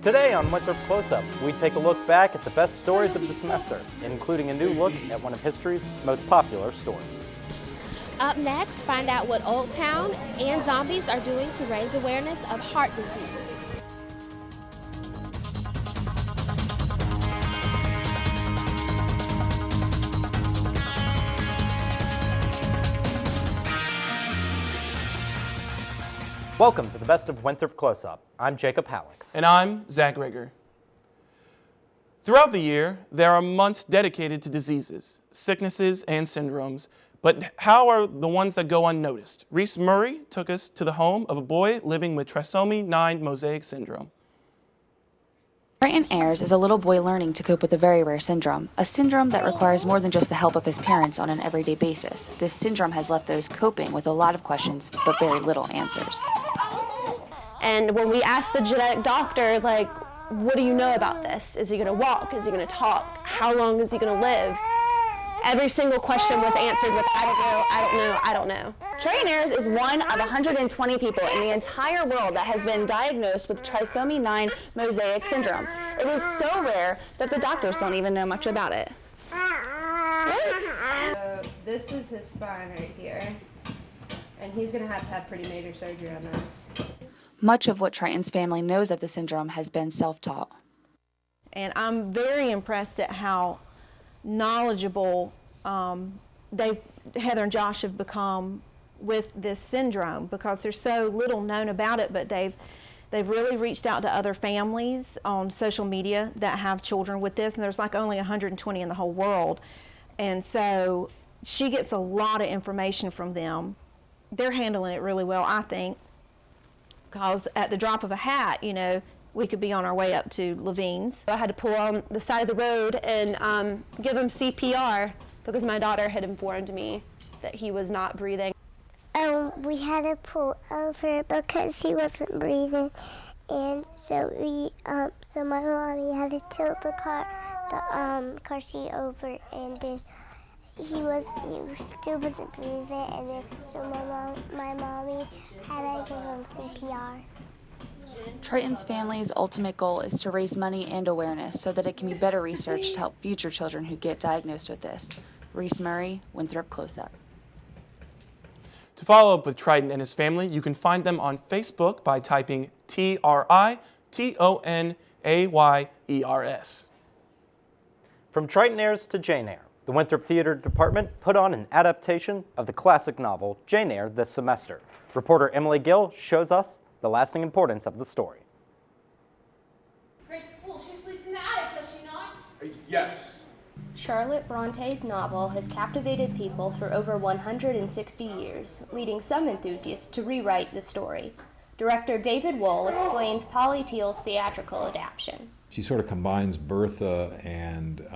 Today on Winthrop Close Up, we take a look back at the best stories of the semester, including a new look at one of history's most popular stories. Up next, find out what Old Town and zombies are doing to raise awareness of heart disease. Welcome to the best of Winthrop Close Up. I'm Jacob Hallex. And I'm Zach Rigger. Throughout the year, there are months dedicated to diseases, sicknesses, and syndromes. But how are the ones that go unnoticed? Reese Murray took us to the home of a boy living with trisomy 9 mosaic syndrome. Triton Ayers is a little boy learning to cope with a very rare syndrome, a syndrome that requires more than just the help of his parents on an everyday basis. This syndrome has left those coping with a lot of questions, but very little answers. And when we asked the genetic doctor, like, what do you know about this? Is he going to walk? Is he going to talk? How long is he going to live? Every single question was answered with, I don't know, I don't know, I don't know. Triton Ayers is one of 120 people in the entire world that has been diagnosed with trisomy 9 mosaic syndrome. It is so rare that the doctors don't even know much about it. So this is his spine right here, and he's going to have pretty major surgery on this. Much of what Triton's family knows of the syndrome has been self-taught. And I'm very impressed at how knowledgeable Heather and Josh have become with this syndrome, because there's so little known about it, but they've really reached out to other families on social media that have children with this, and there's like only 120 in the whole world. And so she gets a lot of information from them. They're handling it really well, I think, because at the drop of a hat, you know, we could be on our way up to Levine's. I had to pull on the side of the road and give him CPR because my daughter had informed me that he was not breathing. We had to pull over because he wasn't breathing, and so so my mommy had to tilt the car seat over, and then he still wasn't breathing, and then so my mommy had to give him CPR. Triton's family's ultimate goal is to raise money and awareness so that it can be better researched to help future children who get diagnosed with this. Reese Murray, Winthrop Close Up. To follow up with Triton and his family, you can find them on Facebook by typing TRITONAYERS. From Triton Ayers to Jane Eyre, the Winthrop Theater Department put on an adaptation of the classic novel Jane Eyre this semester. Reporter Emily Gill shows us the lasting importance of the story. Grace Poole, she sleeps in the attic, does she not? Yes. Charlotte Bronte's novel has captivated people for over 160 years, leading some enthusiasts to rewrite the story. Director David Wohl explains Polly Teal's theatrical adaptation. She sort of combines Bertha and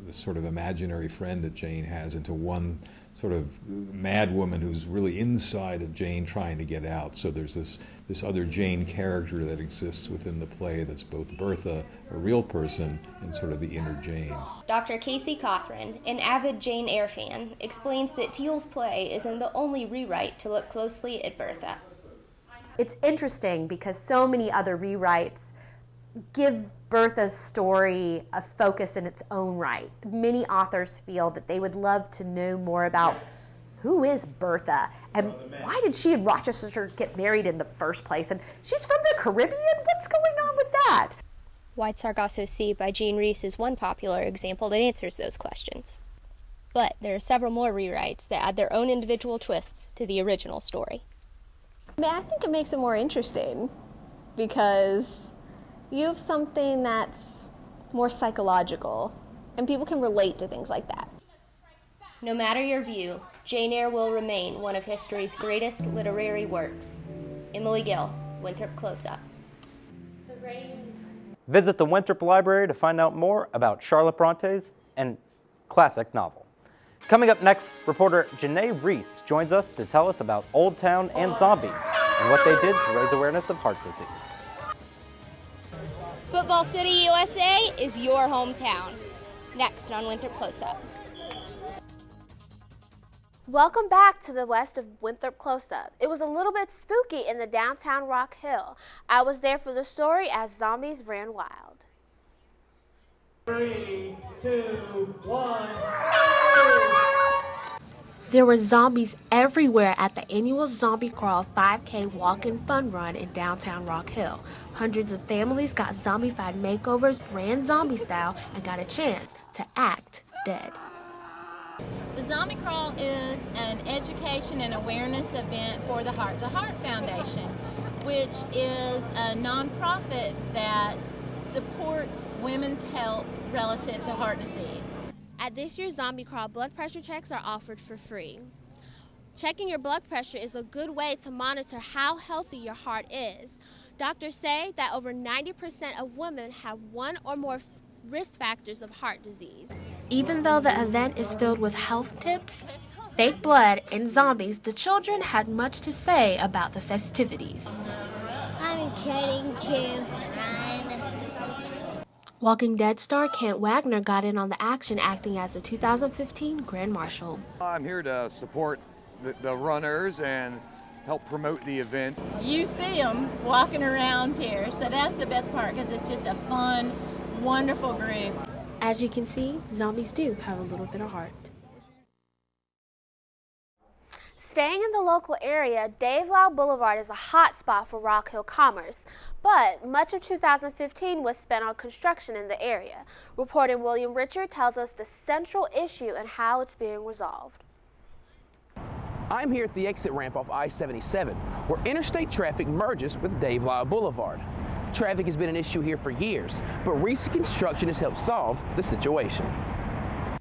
the sort of imaginary friend that Jane has into one sort of mad woman who's really inside of Jane trying to get out. So there's this other Jane character that exists within the play that's both Bertha, a real person, and sort of the inner Jane. Dr. Casey Cothran, an avid Jane Eyre fan, explains that Teal's play isn't the only rewrite to look closely at Bertha. It's interesting because so many other rewrites give Bertha's story a focus in its own right. Many authors feel that they would love to know more about who is Bertha and why did she and Rochester get married in the first place, and she's from the Caribbean? What's going on with that? White Sargasso Sea by Jean Rhys is one popular example that answers those questions. But there are several more rewrites that add their own individual twists to the original story. I think it makes it more interesting because you have something that's more psychological, and people can relate to things like that. No matter your view, Jane Eyre will remain one of history's greatest literary works. Emily Gill, Winthrop Close Up. Visit the Winthrop Library to find out more about Charlotte Bronte's and classic novel. Coming up next, reporter Janae Reese joins us to tell us about Old Town and zombies and what they did to raise awareness of heart disease. Football City, USA is your hometown. Next on Winthrop Close Up. Welcome back to the west of Winthrop Close Up. It was a little bit spooky in the downtown Rock Hill. I was there for the story as zombies ran wild. 3, 2, 1. There were zombies everywhere at the annual Zombie Crawl 5K Walk-in Fun Run in downtown Rock Hill. Hundreds of families got zombified makeovers, ran zombie style, and got a chance to act dead. The Zombie Crawl is an education and awareness event for the Heart to Heart Foundation, which is a nonprofit that supports women's health relative to heart disease. At this year's Zombie Crawl, blood pressure checks are offered for free. Checking your blood pressure is a good way to monitor how healthy your heart is. Doctors say that over 90% of women have one or more risk factors of heart disease. Even though the event is filled with health tips, fake blood, and zombies, the children had much to say about the festivities. I'm excited to run. Walking Dead star Kent Wagner got in on the action, acting as the 2015 Grand Marshal. I'm here to support the runners and help promote the event. You see them walking around here, so that's the best part because it's just a fun, wonderful group. As you can see, zombies do have a little bit of heart. Staying in the local area, Dave Lyle Boulevard is a hot spot for Rock Hill commerce, but much of 2015 was spent on construction in the area. Reporter William Richard tells us the central issue and how it's being resolved. I'm here at the exit ramp off I-77, where interstate traffic merges with Dave Lyle Boulevard. Traffic has been an issue here for years, but recent construction has helped solve the situation.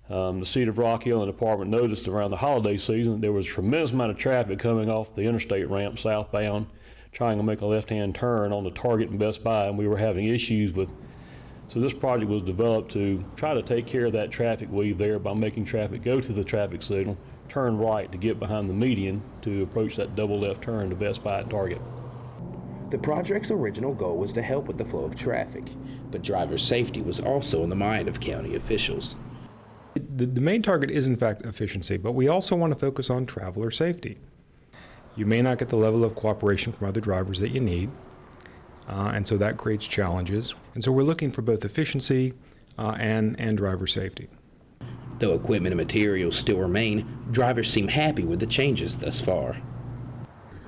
The City of Rock Hill and the department noticed around the holiday season there was a tremendous amount of traffic coming off the interstate ramp southbound, trying to make a left-hand turn on the Target and Best Buy, and we were having issues with. So this project was developed to try to take care of that traffic weave there by making traffic go to the traffic signal, turn right to get behind the median to approach that double left turn to Best Buy and Target. The project's original goal was to help with the flow of traffic, but driver safety was also in the mind of county officials. The main target is in fact efficiency, but we also want to focus on traveler safety. You may not get the level of cooperation from other drivers that you need, and so that creates challenges. And so we're looking for both efficiency and driver safety. Though equipment and materials still remain, drivers seem happy with the changes thus far.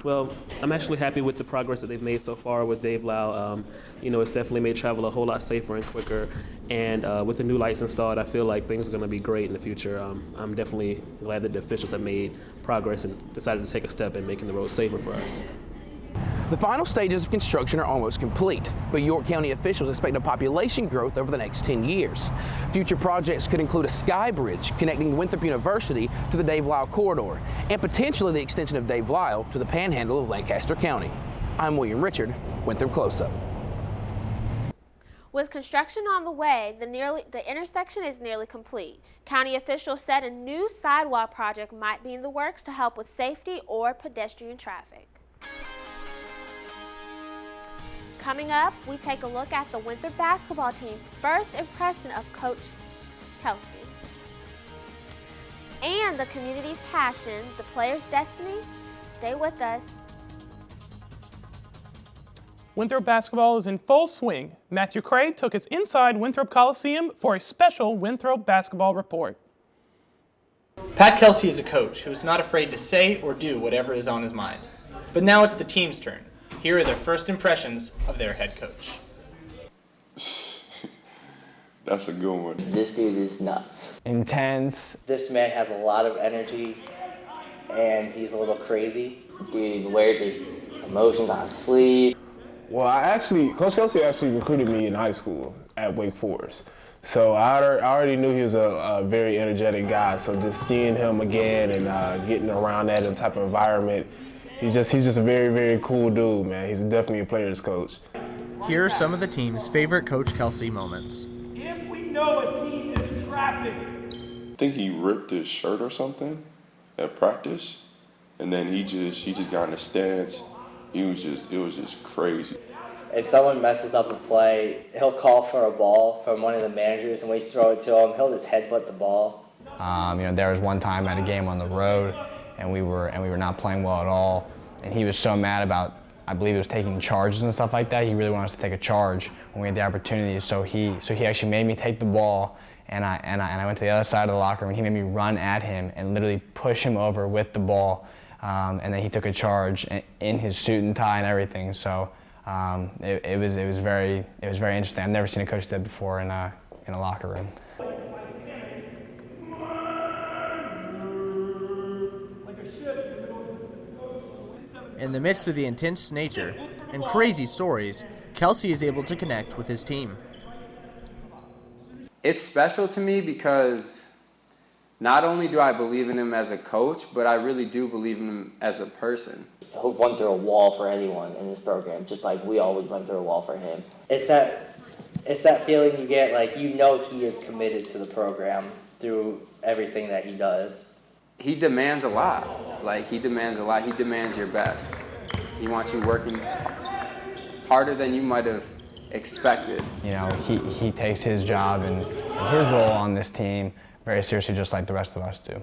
Well, I'm actually happy with the progress that they've made so far with Dave Lyle. It's definitely made travel a whole lot safer and quicker. And with the new lights installed, I feel like things are going to be great in the future. I'm definitely glad that the officials have made progress and decided to take a step in making the road safer for us. The final stages of construction are almost complete, but York County officials expect a population growth over the next 10 years. Future projects could include a sky bridge connecting Winthrop University to the Dave Lyle corridor, and potentially the extension of Dave Lyle to the panhandle of Lancaster County. I'm William Richard, Winthrop Close Up. With construction on the way, the intersection is nearly complete. County officials said a new sidewalk project might be in the works to help with safety or pedestrian traffic. Coming up, we take a look at the Winthrop basketball team's first impression of Coach Kelsey. And the community's passion, the players' destiny. Stay with us. Winthrop basketball is in full swing. Matthew Craig took us inside Winthrop Coliseum for a special Winthrop basketball report. Pat Kelsey is a coach who is not afraid to say or do whatever is on his mind. But now it's the team's turn. Here are their first impressions of their head coach. That's a good one. This dude is nuts. Intense. This man has a lot of energy, and he's a little crazy. Dude wears his emotions on his sleeve. Well, Coach Kelsey actually recruited me in high school at Wake Forest. So I already knew he was a very energetic guy. So just seeing him again and getting around that type of environment, he's just a very, very cool dude, man. He's definitely a player's coach. Here are some of the team's favorite Coach Kelsey moments. If we know a team is trapping. I think he ripped his shirt or something at practice, and then he just got in a stance. It was just crazy. If someone messes up a play, he'll call for a ball from one of the managers, and when we throw it to him, he'll just headbutt the ball. There was one time at a game on the road, and we were not playing well at all. And he was so mad about, I believe it was taking charges and stuff like that. He really wanted us to take a charge when we had the opportunity. So he actually made me take the ball, and I went to the other side of the locker room. He made me run at him and literally push him over with the ball. And then he took a charge in his suit and tie and everything. So it was very interesting. I've never seen a coach do that before in a locker room. In the midst of the intense nature and crazy stories, Kelsey is able to connect with his team. It's special to me because not only do I believe in him as a coach, but I really do believe in him as a person. He'll run through a wall for anyone in this program, just like we always run through a wall for him. It's that feeling you get, like you know he is committed to the program through everything that he does. He demands a lot. He demands a lot. He demands your best. He wants you working harder than you might have expected. You know, he takes his job and his role on this team very seriously, just like the rest of us do.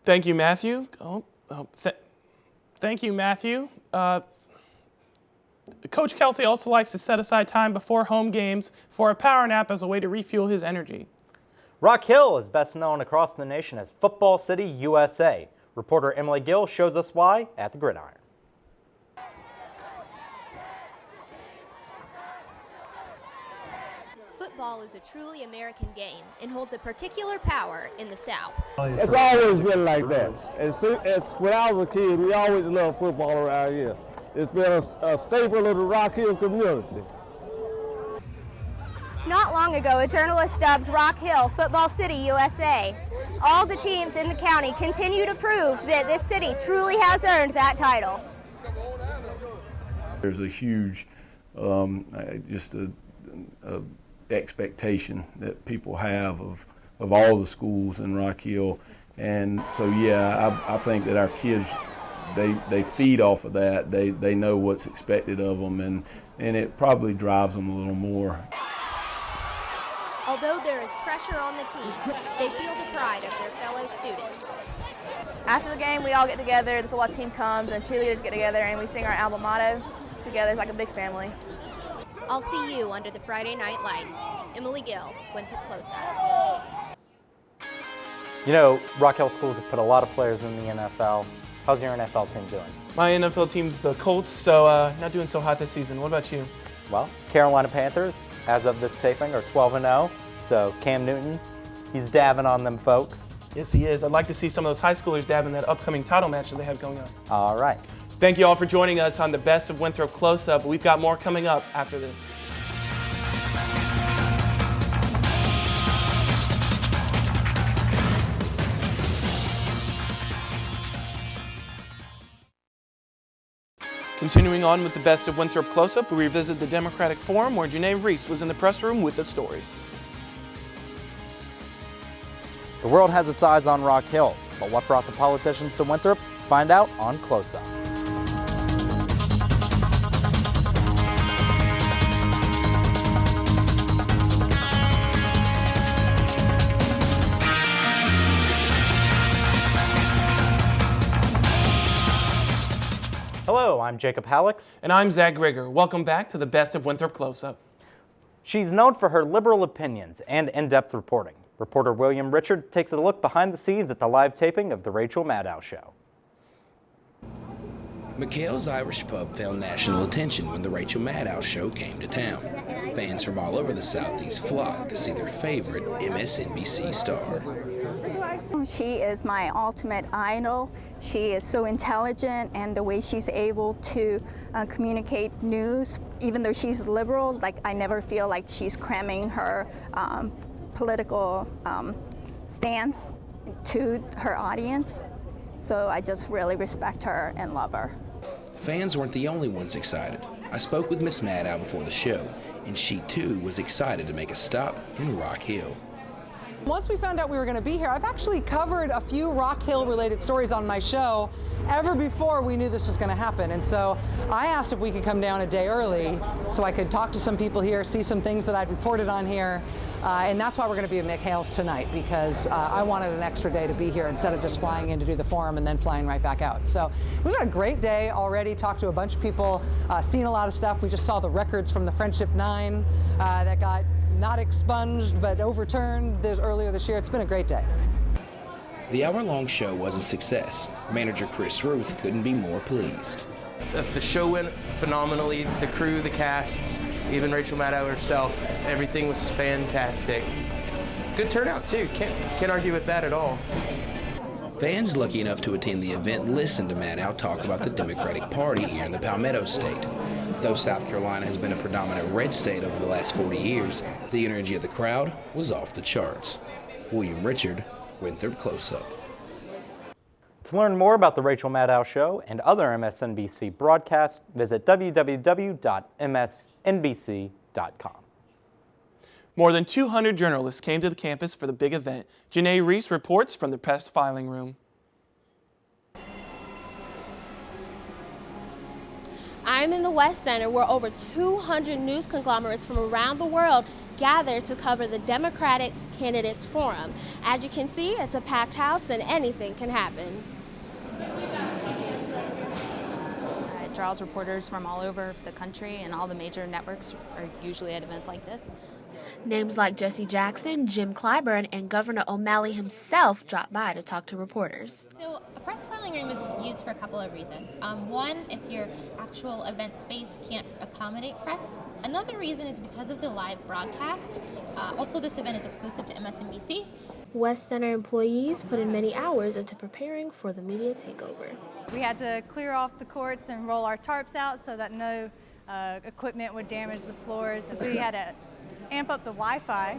Thank you, Matthew. Thank you, Matthew. Coach Kelsey also likes to set aside time before home games for a power nap as a way to refuel his energy. Rock Hill is best known across the nation as Football City, USA. Reporter Emily Gill shows us why at the Gridiron. Football is a truly American game and holds a particular power in the South. It's always been like that. When I was a kid, we always loved football around here. It's been a staple of the Rock Hill community. Not long ago, a journalist dubbed Rock Hill Football City, USA. All the teams in the county continue to prove that this city truly has earned that title. There's a huge, expectation that people have of all the schools in Rock Hill, and so yeah, I think that our kids, they feed off of that. They know what's expected of them, and it probably drives them a little more. Although there is pressure on the team, they feel the pride of their fellow students. After the game, we all get together, the football team comes, and cheerleaders get together, and we sing our album motto together. It's like a big family. I'll see you under the Friday night lights. Emily Gill, Winthrop Close Up. You know, Rock Hill schools have put a lot of players in the NFL. How's your NFL team doing? My NFL team's the Colts, so not doing so hot this season. What about you? Well, Carolina Panthers, as of this taping, are 12-0. So Cam Newton, he's dabbing on them folks. Yes, he is. I'd like to see some of those high schoolers dab in that upcoming title match that they have going on. All right. Thank you all for joining us on the Best of Winthrop Close Up. We've got more coming up after this. Continuing on with the Best of Winthrop Close Up, we revisit the Democratic Forum where Janae Reese was in the press room with the story. The world has its eyes on Rock Hill, but what brought the politicians to Winthrop? Find out on Close Up. Hello, I'm Jacob Hallex. And I'm Zach Grigger. Welcome back to the Best of Winthrop Close Up. She's known for her liberal opinions and in-depth reporting. Reporter William Richard takes a look behind the scenes at the live taping of The Rachel Maddow Show. McHale's Irish Pub found national attention when The Rachel Maddow Show came to town. Fans from all over the Southeast flocked to see their favorite MSNBC star. She is my ultimate idol. She is so intelligent, and the way she's able to communicate news, even though she's liberal, like I never feel like she's cramming her political stance to her audience. So I just really respect her and love her. Fans weren't the only ones excited. I spoke with Miss Maddow before the show, and she too was excited to make a stop in Rock Hill. Once we found out we were going to be here, I've actually covered a few Rock Hill related stories on my show ever before we knew this was going to happen. And so I asked if we could come down a day early so I could talk to some people here, see some things that I'd reported on here. And that's why we're going to be at McHale's tonight, because I wanted an extra day to be here instead of just flying in to do the forum and then flying right back out. So we've had a great day already, talked to a bunch of people, seen a lot of stuff. We just saw the records from the Friendship 9 that got not expunged but overturned earlier this year. It's been a great day. The hour-long show was a success. Manager Chris Ruth couldn't be more pleased. The show went phenomenally. The crew, the cast, even Rachel Maddow herself, everything was fantastic. Good turnout too, can't argue with that at all. Fans lucky enough to attend the event listened to Maddow talk about the Democratic Party here in the Palmetto State. Though South Carolina has been a predominant red state over the last 40 years, the energy of the crowd was off the charts. William Richard, Winthrop Close Up. To learn more about the Rachel Maddow Show and other MSNBC broadcasts, visit www.msnbc.com. More than 200 journalists came to the campus for the big event. Janae Reese reports from the press filing room. I'm in the West Center, where over 200 news conglomerates from around the world gathered to cover the Democratic Candidates Forum. As you can see, it's a packed house and anything can happen. It draws reporters from all over the country, and all the major networks are usually at events like this. Names like Jesse Jackson, Jim Clyburn, and Governor O'Malley himself dropped by to talk to reporters. So a press filing room is used for a couple of reasons. One, if your actual event space can't accommodate press. Another reason is because of the live broadcast. Also, this event is exclusive to MSNBC. West Center employees put in many hours into preparing for the media takeover. We had to clear off the courts and roll our tarps out so that no equipment would damage the floors. We had to amp up the Wi-Fi.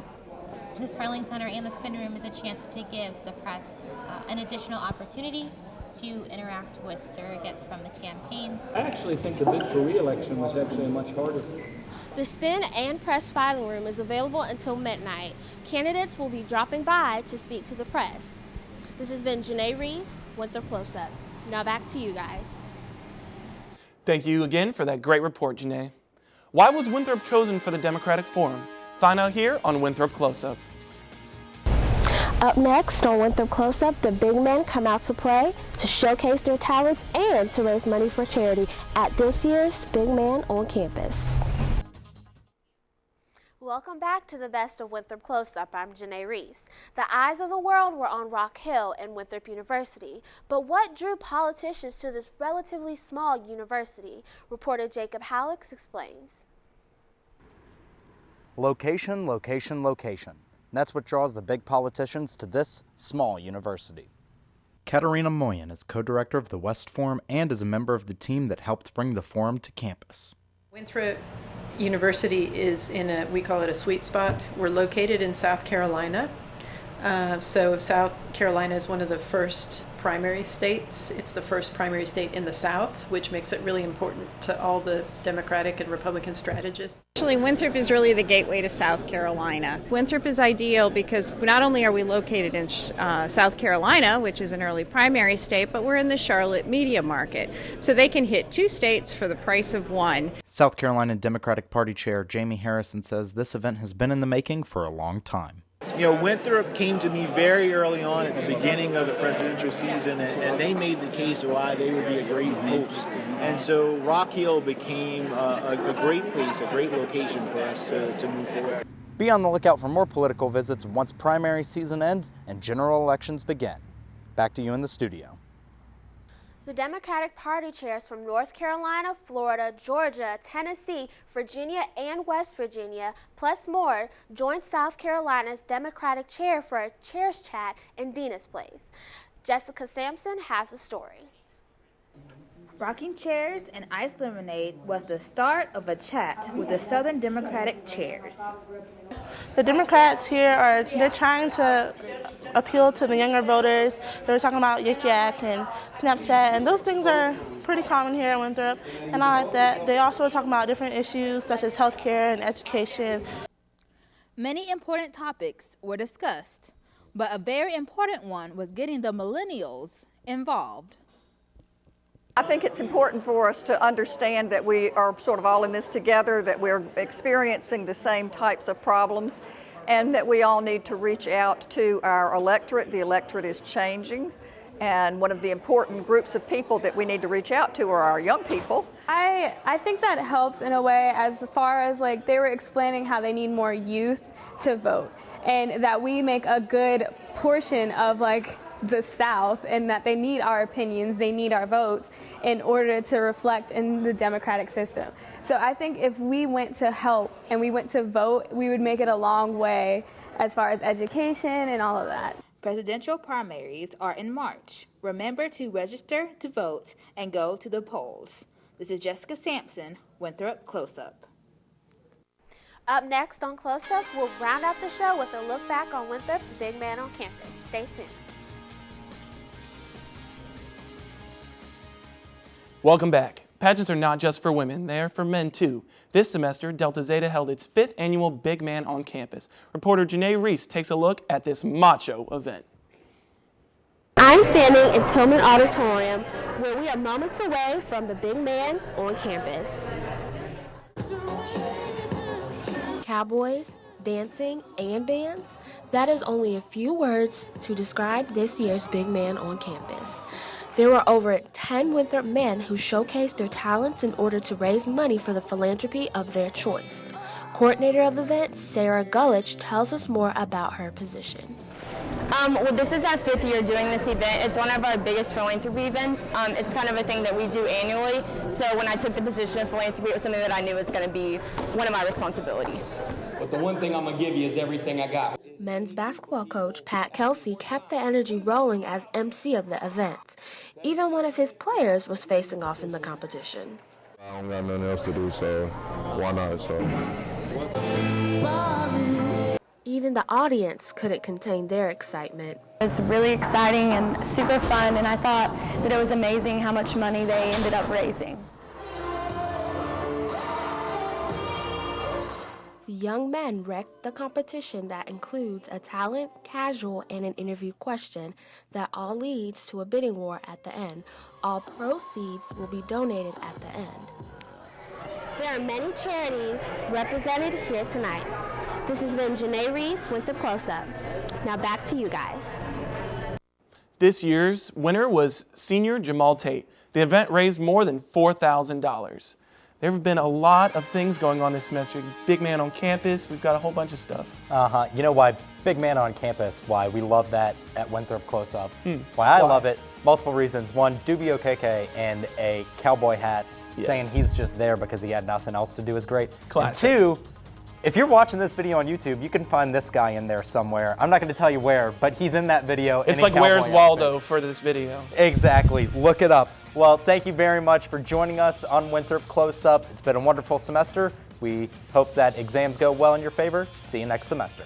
This filing center and the spin room is a chance to give the press an additional opportunity to interact with surrogates from the campaigns. I actually think the bid for re-election was actually much harder. The spin and press filing room is available until midnight. Candidates will be dropping by to speak to the press. This has been Janae Reese, Winthrop Close Up. Now back to you guys. Thank you again for that great report, Janae. Why was Winthrop chosen for the Democratic Forum? Find out here on Winthrop Close Up. Up next on Winthrop Close Up, the big men come out to play, to showcase their talents, and to raise money for charity at this year's Big Man on Campus. Welcome back to the best of Winthrop Close Up. I'm Janae Reese. The eyes of the world were on Rock Hill and Winthrop University. But what drew politicians to this relatively small university? Reporter Jacob Hallex explains. Location, location, location. That's what draws the big politicians to this small university. Katerina Moyen is co-director of the West Forum and is a member of the team that helped bring the forum to campus. Winthrop University is in we call it a sweet spot. We're located in South Carolina. So South Carolina is one of the first primary states. It's the first primary state in the South, which makes it really important to all the Democratic and Republican strategists. Actually, Winthrop is really the gateway to South Carolina. Winthrop is ideal because not only are we located in South Carolina, which is an early primary state, but we're in the Charlotte media market. So they can hit two states for the price of one. South Carolina Democratic Party Chair Jamie Harrison says this event has been in the making for a long time. You know, Winthrop came to me very early on at the beginning of the presidential season, and they made the case of why they would be a great host. And so Rock Hill became a great place, a great location for us to move forward. Be on the lookout for more political visits once primary season ends and general elections begin. Back to you in the studio. The Democratic Party chairs from North Carolina, Florida, Georgia, Tennessee, Virginia, and West Virginia, plus more, joined South Carolina's Democratic chair for a chairs chat in Dina's Place. Jessica Sampson has the story. Rocking chairs and ice lemonade was the start of a chat with the Southern Democratic chairs. The Democrats here they're trying to appeal to the younger voters. They were talking about Yik Yak and Snapchat, and those things are pretty common here at Winthrop, and I like that. They also were talking about different issues such as healthcare and education. Many important topics were discussed. but a very important one was getting the millennials involved. I think it's important for us to understand that we are sort of all in this together, that we're experiencing the same types of problems, and that we all need to reach out to our electorate. The electorate is changing, and one of the important groups of people that we need to reach out to are our young people. I think that helps in a way, as far as like they were explaining how they need more youth to vote, and that we make a good portion of like the South, and that they need our opinions, they need our votes in order to reflect in the democratic system. So I think if we went to help and we went to vote, we would make it a long way as far as education and all of that. Presidential primaries are in March. Remember to register to vote and go to the polls. This is Jessica Sampson, Winthrop Close Up. Up next on Close Up, we'll round out the show with a look back on Winthrop's Big Man on Campus. Stay tuned. Welcome back. Pageants are not just for women, they are for men too. This semester, Delta Zeta held its 5th annual Big Man on Campus. Reporter Janae Reese takes a look at this macho event. I'm standing in Tillman Auditorium, where we are moments away from the Big Man on Campus. Cowboys, dancing, and bands? That is only a few words to describe this year's Big Man on Campus. There were over 10 Winthrop men who showcased their talents in order to raise money for the philanthropy of their choice. Coordinator of the event, Sarah Gullich, tells us more about her position. Well, this is our 5th year doing this event. It's one of our biggest philanthropy events. It's kind of a thing that we do annually. So when I took the position of philanthropy, it was something that I knew was going to be one of my responsibilities. But the one thing I'm going to give you is everything I got. Men's basketball coach Pat Kelsey kept the energy rolling as MC of the event. Even one of his players was facing off in the competition. I don't got nothing else to do, so why not? So. Even the audience couldn't contain their excitement. It was really exciting and super fun, and I thought that it was amazing how much money they ended up raising. The young men wrecked the competition that includes a talent, casual, and an interview question that all leads to a bidding war at the end. All proceeds will be donated at the end. There are many charities represented here tonight. This has been Janae Reese, Winthrop Close Up. Now back to you guys. This year's winner was senior Jamal Tate. The event raised more than $4,000. There have been a lot of things going on this semester. Big Man on Campus, we've got a whole bunch of stuff. You know why Big Man on Campus, why we love that at Winthrop Close Up. Why I love it, multiple reasons. One, Dubio KK and a cowboy hat saying he's just there because he had nothing else to do is great. Classic. And 2, if you're watching this video on YouTube, you can find this guy in there somewhere. I'm not going to tell you where, but he's in that video. It's like Where's Waldo for this video. Exactly. Look it up. Well, thank you very much for joining us on Winthrop Close Up. It's been a wonderful semester. We hope that exams go well in your favor. See you next semester.